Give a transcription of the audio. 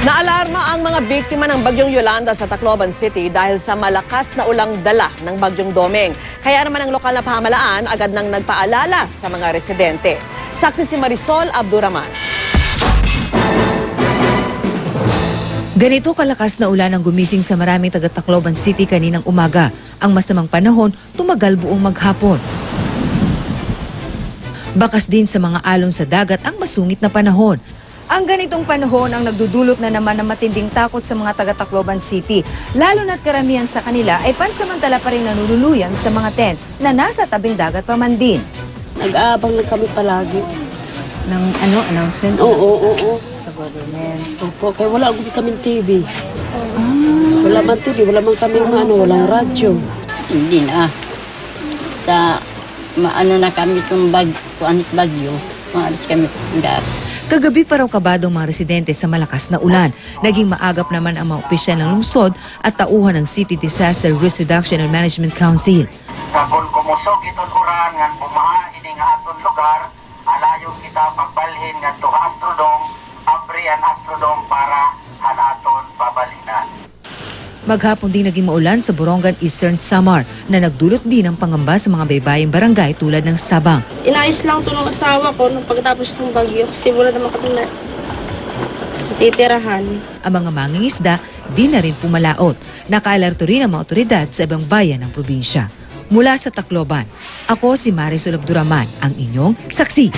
Naalarma ang mga biktima ng Bagyong Yolanda sa Tacloban City dahil sa malakas na ulang dala ng Bagyong Domeng. Kaya naman ang lokal na pamahalaan agad nang nagpaalala sa mga residente. Saksi si Marisol Abduraman. Ganito kalakas na ulan ang gumising sa maraming taga Tacloban City kaninang umaga. Ang masamang panahon tumagal buong maghapon. Bakas din sa mga alon sa dagat ang masungit na panahon. Ang ganitong panahon ang nagdudulot na naman ng matinding takot sa mga taga Tacloban City, lalo na't karamihan sa kanila ay pansamantala pa rin nanunuluyan sa mga tent na nasa tabing dagat pa man din. Nag-aabang na kami palagi. Ng announcement? Oo. Sa government. Opo, kaya wala akong kaming TV. Wala man TV, wala man kami walang radyo. Hindi na. Sa maano na kami kung bagyo, maalis kami pundat. Kagabi pa raw kabado ang mga residente sa malakas na ulan. Naging maagap naman ang mga opisyal ng lungsod at tauhan ng City Disaster Risk Reduction and Management Council. Kung kumusog itong uran nga pumaha ini nga aton lugar, alayo kita pagbalhin nga to Astrodome, abri ang Astrodome para hanaton babalinan. Maghapon din naging maulan sa Borongan, Eastern Samar na nagdulot din ng pangamba sa mga baybaying barangay tulad ng Sabang. Inayos lang ito ng asawa ko nung pagkatapos ng bagyo kasi wala naman kami na titirahan. Ang mga mangingisda di na rin pumalaot. Nakaalerto rin ang mga otoridad sa ibang bayan ng probinsya. Mula sa Tacloban, ako si Marisol Abduraman, ang inyong saksi.